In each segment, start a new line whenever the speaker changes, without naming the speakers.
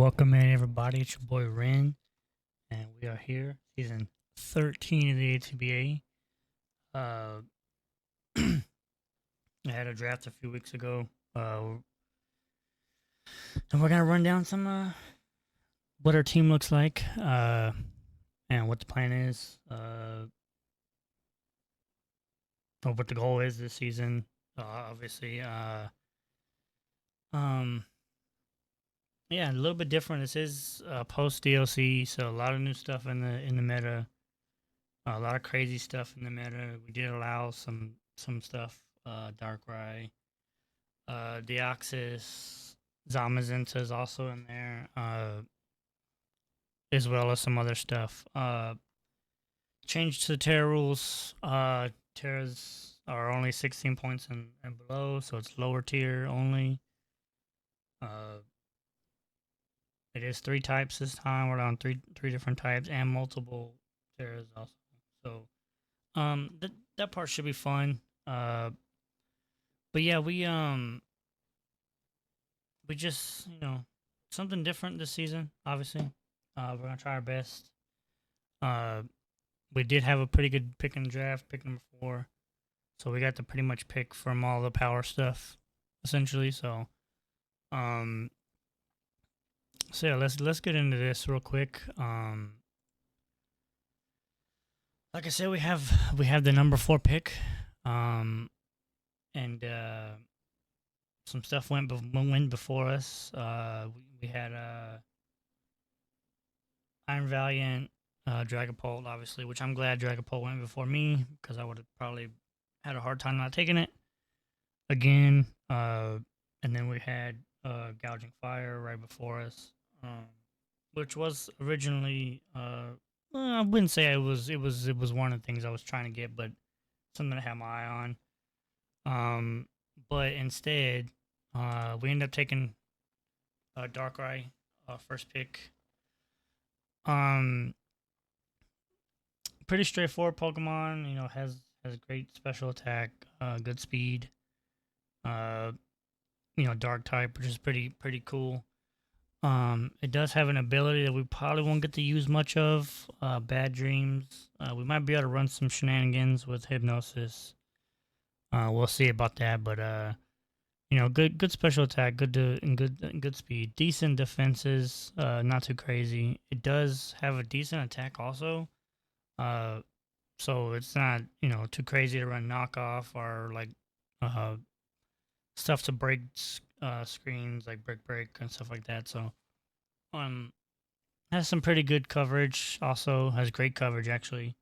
Welcome in, everybody. It's your boy Ren, and we are here, season 13 of the ATBA. I had a draft a few weeks ago, and we're gonna run down some what our team looks like, and what the plan is, or what the goal is this season. Obviously, um, yeah, a little bit different. This is post DLC, so a lot of new stuff in the meta. A lot of crazy stuff in the meta. We did allow some stuff, Darkrai, Deoxys, Zamazenta is also in there, as well as some other stuff. Changed to the Terra rules. Terras are only 16 points and below, so it's lower tier only. It is 3 types this time. We're on three different types and multiple Terras also. So that part should be fun. But yeah, we just something different this season. Obviously, we're gonna try our best. Uh, we did have a pretty good pick in the draft, pick number 4, so we got to pretty much pick from all the power stuff, essentially. Um, so yeah, let's get into this real quick. Like I said, we have the number 4 pick. And some stuff went before us. We had Iron Valiant, Dragapult, obviously, which I'm glad Dragapult went before me because I would have probably had a hard time not taking it again. And then we had Gouging Fire right before us, which was originally well, I wouldn't say it was one of the things I was trying to get, but something to have my eye on. But instead, we ended up taking Darkrai, first pick. Um, Pretty straightforward Pokemon. Has great special attack, good speed. Uh, Dark type, which is pretty cool. It does have an ability that we probably won't get to use much of. Bad Dreams. We might be able to run some shenanigans with Hypnosis. We'll see about that, but good special attack, good speed, decent defenses, not too crazy. It does have a decent attack also, uh, so it's not too crazy to run knockoff or like uh stuff to break screens like break and stuff like that. So um, has some pretty good coverage. Also has great coverage actually,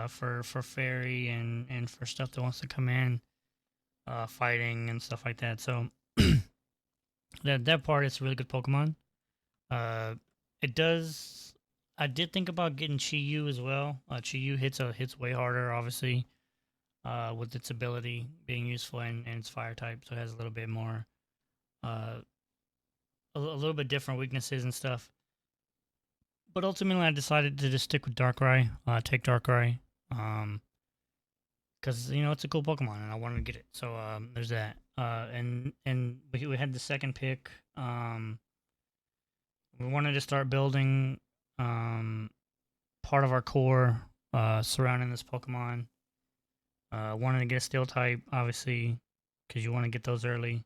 for fairy and for stuff that wants to come in, fighting and stuff like that. So that part is a really good Pokemon. Uh, it does. I did think about getting Chi-Yu as well. Chi-Yu hits way harder, obviously, with its ability being useful and its fire type, so it has a little bit more, uh, a little bit different weaknesses and stuff. But ultimately, I decided to just stick with Darkrai. Take Darkrai. Because it's a cool Pokemon and I wanted to get it. So there's that. And we had the second pick. We wanted to start building part of our core surrounding this Pokemon. Wanted to get a Steel type, obviously, because you want to get those early.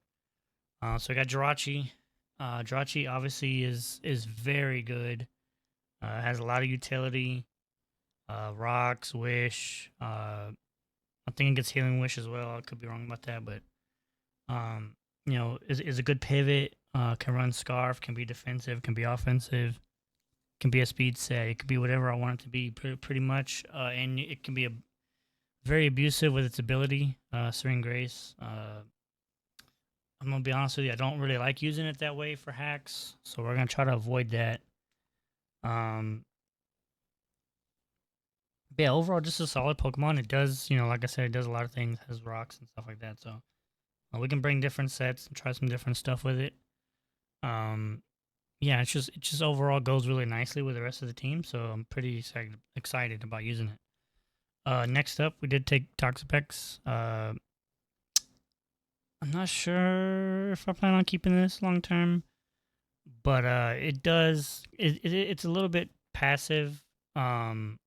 So we got Jirachi. Jirachi obviously is very good. Has a lot of utility. Rocks, Wish. I think it gets Healing Wish as well. I could be wrong about that, but is a good pivot. Can run Scarf. Can be defensive. Can be offensive. Can be a speed set. It could be whatever I want it to be, pretty much. And it can be very abusive with its ability. Serene Grace. I'm gonna be honest with you. I don't really like using it that way for hacks, so we're gonna try to avoid that. Um, but yeah, overall, just a solid Pokemon. It does, like I said, it does a lot of things. It has rocks and stuff like that. So we can bring different sets and try some different stuff with it. Yeah, it just overall goes really nicely with the rest of the team. So I'm pretty excited about using it. Next up, we did take Toxapex. I'm not sure if I plan on keeping this long term, but it does it's a little bit passive um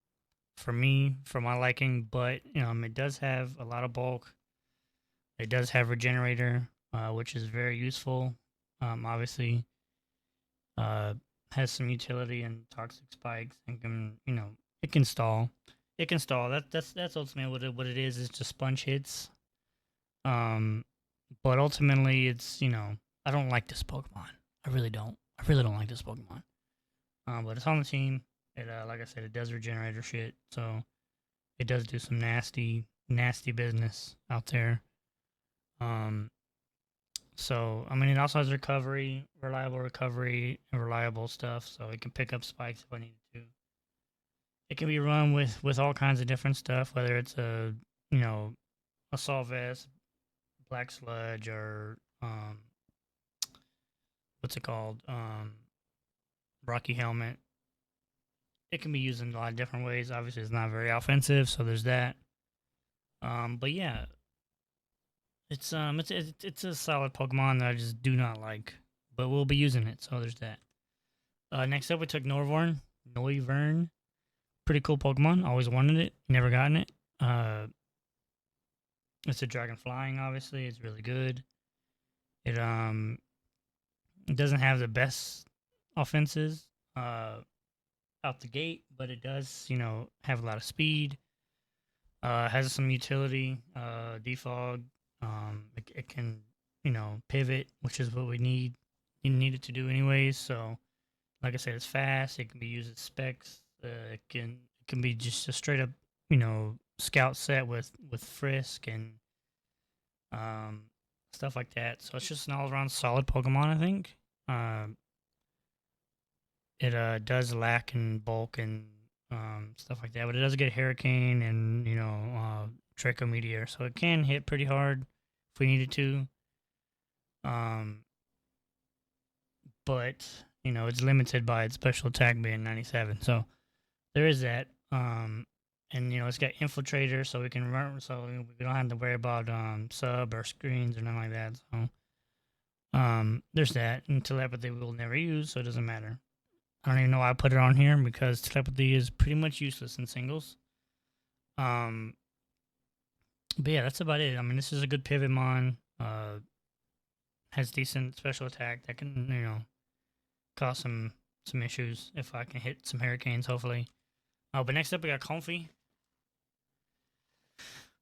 for me for my liking, but it does have a lot of bulk. It does have regenerator, which is very useful. Obviously, uh, has some utility and toxic spikes and can it can stall. It can stall. That's ultimately what it is. It's just sponge hits. Um, but ultimately, it's I don't like this Pokemon. I really don't. I really don't like this Pokemon. But it's on the team. It like I said, it does regenerator shit. So it does do some nasty business out there. Um, so I mean, it also has reliable recovery, and reliable stuff. So it can pick up spikes if I need to. It can be run with all kinds of different stuff, whether it's a assault vest, black sludge, or what's it called, rocky helmet. It can be used in a lot of different ways. Obviously, it's not very offensive, so there's that. But yeah, it's a solid Pokemon that I just do not like, but we'll be using it, so there's that. Next up, we took Noivern. Pretty cool Pokemon. Always wanted it, never gotten it. It's a dragon flying. Obviously, it's really good. It it doesn't have the best offenses out the gate, but it does have a lot of speed. Has some utility. Defog. It can pivot, which is what we need. You need it to do anyways. So, like I said, it's fast. It can be used as specs. It can be just a straight up scout set with frisk and um stuff like that. So it's just an all around solid Pokemon, I think. It does lack in bulk and stuff like that, but it does get Hurricane and Draco Meteor, so it can hit pretty hard if we needed to. Um, but it's limited by its special attack being 97, so there is that. And it's got Infiltrator, so we can run, so we don't have to worry about sub or screens or nothing like that. So there's that. And telepathy we'll never use, so it doesn't matter. I don't even know why I put it on here because telepathy is pretty much useless in singles. Um, but yeah, that's about it. I mean, this is a good pivot mon. Has decent special attack that can cause some issues if I can hit some hurricanes. Hopefully. But next up we got Comfy.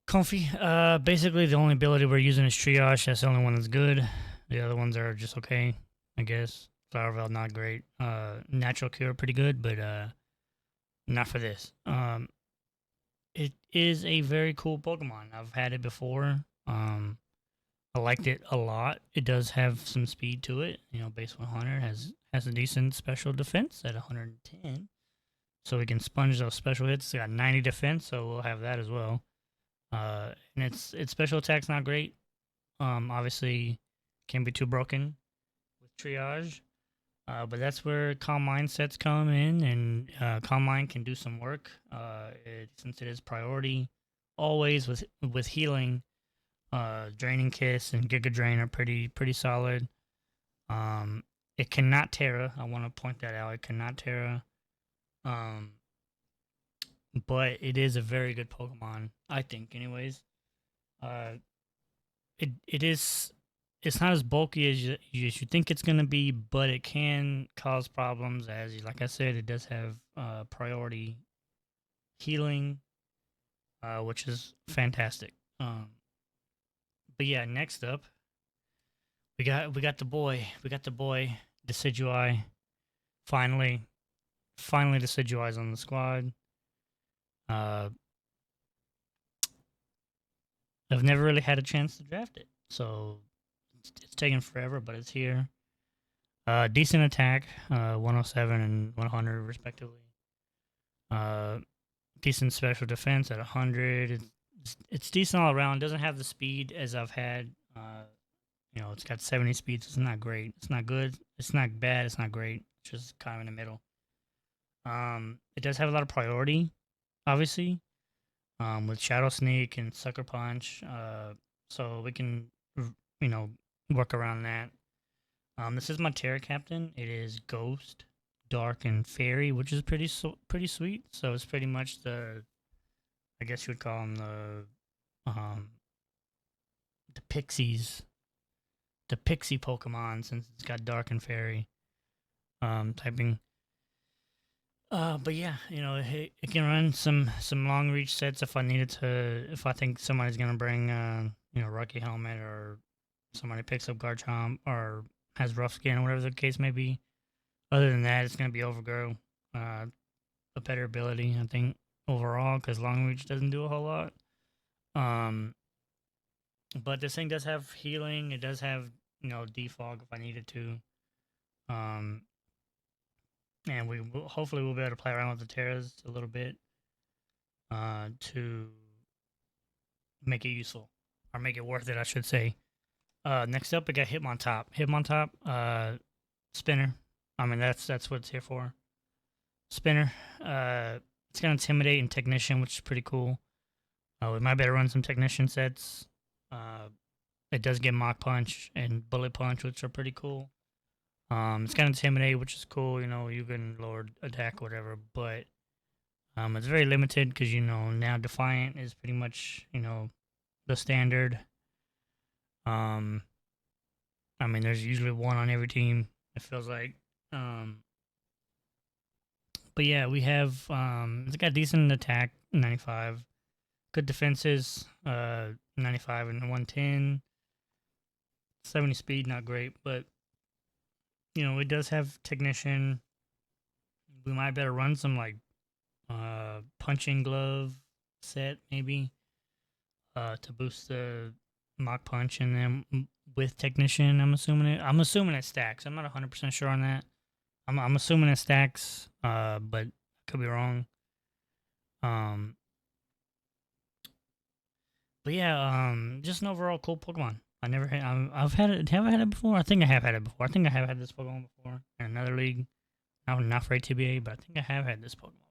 Comfy. Basically the only ability we're using is Triage. That's the only one that's good. The other ones are just okay, I guess. Flower Veil not great. Natural Cure pretty good, but not for this. It is a very cool Pokemon. I've had it before. I liked it a lot. It does have some speed to it. Base 100 has a decent special defense at 110, so we can sponge those special hits. It's got 90 defense, so we'll have that as well. And its special attack's not great. Obviously, can be too broken with Triage. But that's where Calm Mindsets come in, and Calm Mind can do some work. Since it is priority, always with healing. Draining Kiss and Giga Drain are pretty solid. It cannot Terra. I want to point that out. It cannot Terra. Um, but it is a very good Pokemon, I think. Anyways, uh, it is. It's not as bulky as you think it's gonna be, but it can cause problems. Like I said, it does have priority healing, which is fantastic. But yeah, next up we got the boy Decidueye. Finally, Decidueye's on the squad. Uh, I've never really had a chance to draft it, so it's taken forever, but it's here. Decent attack, 107 and 100 respectively. Uh, Decent special defense at 100. It's decent all around. Doesn't have the speed as I've had. It's got 70 speeds. It's not great. It's not good. It's not bad. It's not great. It's just kind of in the middle. It does have a lot of priority, obviously, with Shadow Sneak and Sucker Punch. So we can, work around that. This is my Terra Captain. It is Ghost, Dark, and Fairy, which is pretty sweet. So it's pretty much I guess you would call them um the pixies, the pixie Pokemon, since it's got Dark and Fairy typing. But yeah, it can run some long reach sets if I needed to. If I think somebody's gonna bring Rocky Helmet, or somebody picks up Garchomp or has rough skin or whatever the case may be. Other than that, it's gonna be Overgrow. A better ability, I think, overall, because long reach doesn't do a whole lot. Um, but this thing does have healing. It does have defog if I needed to. Um, and hopefully we'll be able to play around with the Terras a little bit to make it useful, or make it worth it, I should say. Next up, we got Hitmontop. Hitmontop, spinner. I mean, that's what it's here for. Spinner. It's gonna intimidate and technician, which is pretty cool. We might better run some technician sets. It does get Mach Punch and Bullet Punch, which are pretty cool. It's gonna intimidate, which is cool. You can lower attack, whatever, but it's very limited because now Defiant is pretty much the standard. I mean, there's usually one on every team. It feels like. But yeah, we have it's got decent attack, 95, good defenses, 95 and 110, 70 speed, not great, but it does have technician. We might better run some like punching glove set maybe to boost the Mach Punch, and then with technician, I'm assuming it stacks. I'm not 100% sure on that. I'm assuming it stacks, but I could be wrong. But yeah, just an overall cool Pokemon. I've had it. Have I had it before? I think I have had it before. I think I have had this Pokemon before in another league. Not for ATBA, but I think I have had this Pokemon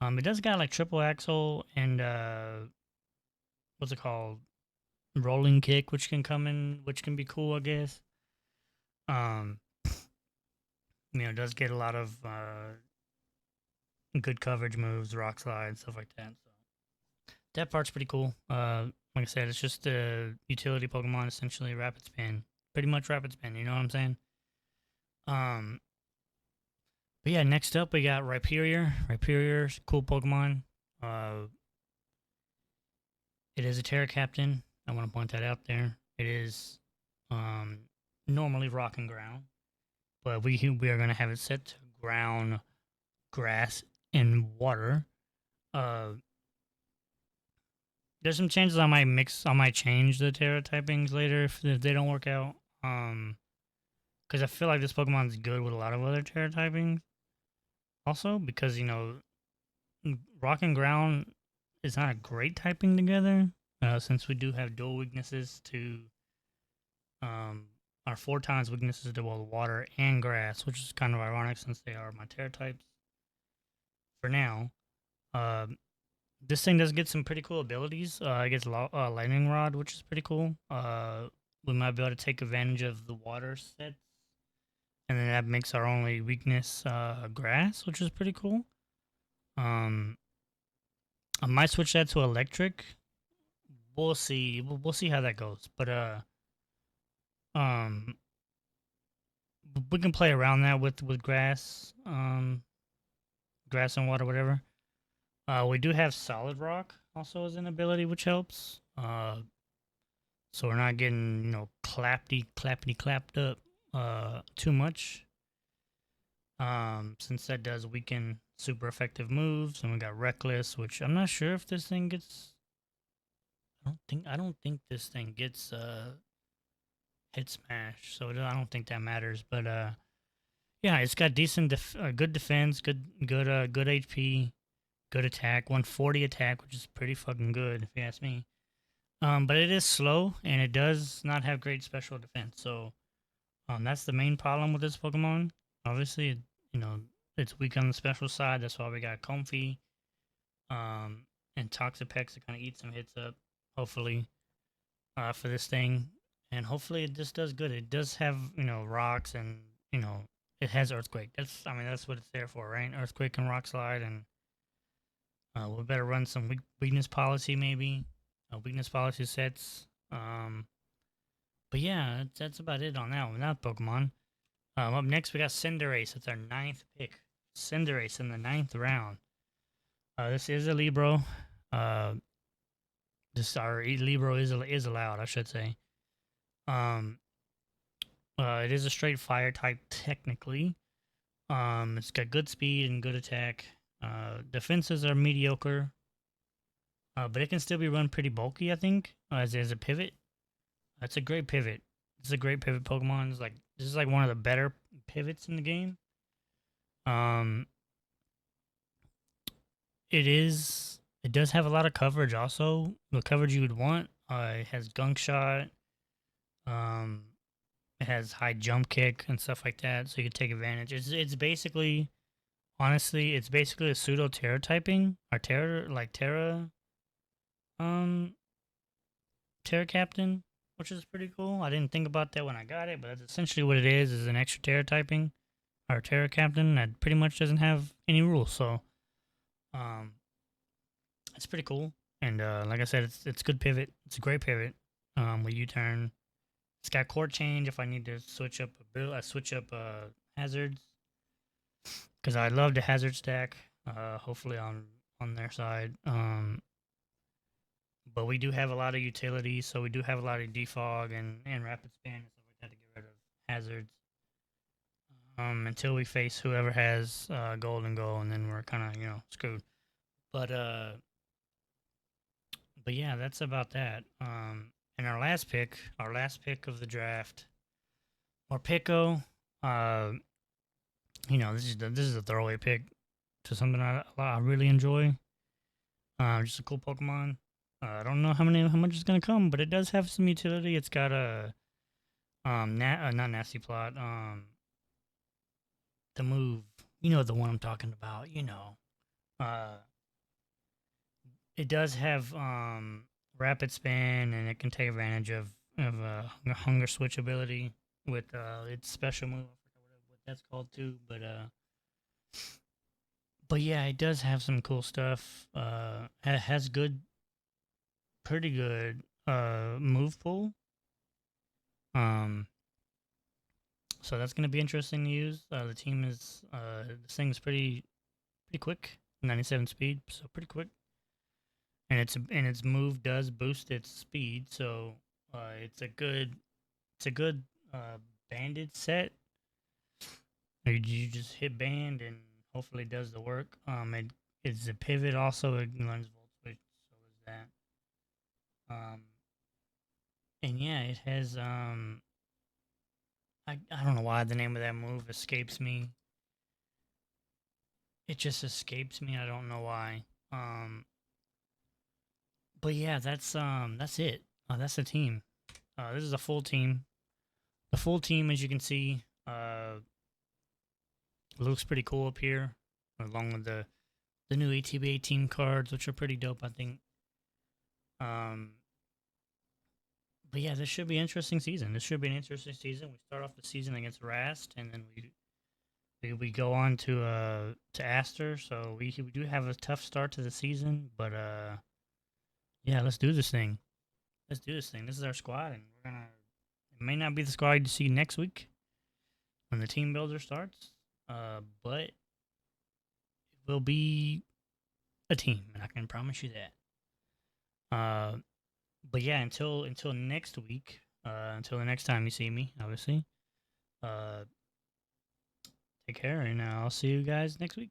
before. It does got like triple axle and what's it called? Rolling kick, which can which can be cool, I guess. Um, it does get a lot of good coverage moves, rock slide, stuff like that. So that part's pretty cool. Like I said, it's just a utility Pokemon, essentially rapid spin, pretty much rapid spin. You know what I'm saying? But yeah, next up we got Rhyperior. Rhyperior's cool Pokemon. It is a Terra Captain. I want to point that out there. It is normally rock and ground, but we are gonna have it set to ground, grass, and water. There's some changes I might change the Terra typings later if they don't work out. Because I feel like this Pokemon is good with a lot of other Terra typings. Also, because rock and ground is not a great typing together. Since we do have dual weaknesses to our 4 times weaknesses to both water and grass, which is kind of ironic since they are my Terra types. For now, this thing does get some pretty cool abilities. It gets Lightning Rod, which is pretty cool. We might be able to take advantage of the water sets, and then that makes our only weakness grass, which is pretty cool. I might switch that to electric. We'll see. We'll see how that goes. But we can play around that with grass, grass and water, whatever. We do have Solid Rock also as an ability, which helps. So we're not getting clapped up too much. Since that does weaken super effective moves, and we got Reckless, which I'm not sure if this thing gets. I don't think this thing gets hit smash, so I don't think that matters. But yeah, it's got decent, good defense, good HP, good attack, 140 attack, which is pretty fucking good if you ask me. But it is slow, and it does not have great special defense. So that's the main problem with this Pokemon. Obviously, it's weak on the special side. That's why we got Comfey, and Toxapex to kind of eat some hits up, hopefully, for this thing. and hopefully it just does good. It does have rocks, and it has earthquake. That's what it's there for, right? Earthquake and rock slide, and we better run some weakness policy maybe, weakness policy sets. But yeah, that's about it on that one. That Pokemon. Up next we got Cinderace. It's our 9th pick. Cinderace in the 9th round. This is a Libro. Uh, this our Libro is allowed, I should say. Um, it is a straight fire type technically. It's got good speed and good attack. Defenses are mediocre, but it can still be run pretty bulky, I think, as a pivot. That's a great pivot. It's a great pivot Pokemon. This is like one of the better pivots in the game. Um, it does have a lot of coverage also. The coverage you would want. It has gunk shot. Um, it has high jump kick and stuff like that, so you can take advantage. It's basically, honestly, it's basically a pseudo Terra typing or um Terra Captain, which is pretty cool. I didn't think about that when I got it, but that's essentially what it is an extra Terra typing or Terra Captain that pretty much doesn't have any rules. So um it's pretty cool. And like I said, it's good pivot. It's a great pivot. With U-turn. It's got court change if I need to switch up hazards. Because I love the hazard stack. Hopefully on their side. But we do have a lot of utilities, so we do have a lot of defog and rapid span and stuff like that to get rid of hazards. Until we face whoever has golden goal, and then we're kind of screwed. But yeah, that's about that. And our last pick of the draft, Morpeko. This is a throwaway pick to something I really enjoy. Just a cool Pokemon. I don't know how much is gonna come, but it does have some utility. It's got a not nasty plot. The move, the one I'm talking about. Uh, it does have rapid spin, and it can take advantage of hunger switch ability with its special move. I forgot what that's called too, but yeah, it does have some cool stuff. It has pretty good move pool. So that's gonna be interesting to use. The team is this thing's pretty quick, 97 speed, so pretty quick. And its move does boost its speed, so it's a good banded set. You just hit band and hopefully it does the work. It's a pivot also. It learns volt switch, so is that. And yeah, it has I don't know why the name of that move escapes me. It just escapes me. I don't know why. But yeah, that's it. That's the team. This is a full team. The full team, as you can see, looks pretty cool up here, along with the new ATBA team cards, which are pretty dope, I think. But yeah, this should be an interesting season. We start off the season against Rast, and then we go on to Aster. So we do have a tough start to the season, but yeah, let's do this thing. Let's do this thing. This is our squad, and we're gonna. It may not be the squad you see next week when the team builder starts, but it will be a team, and I can promise you that. But yeah, until next week, until the next time you see me, obviously. Take care, and I'll see you guys next week.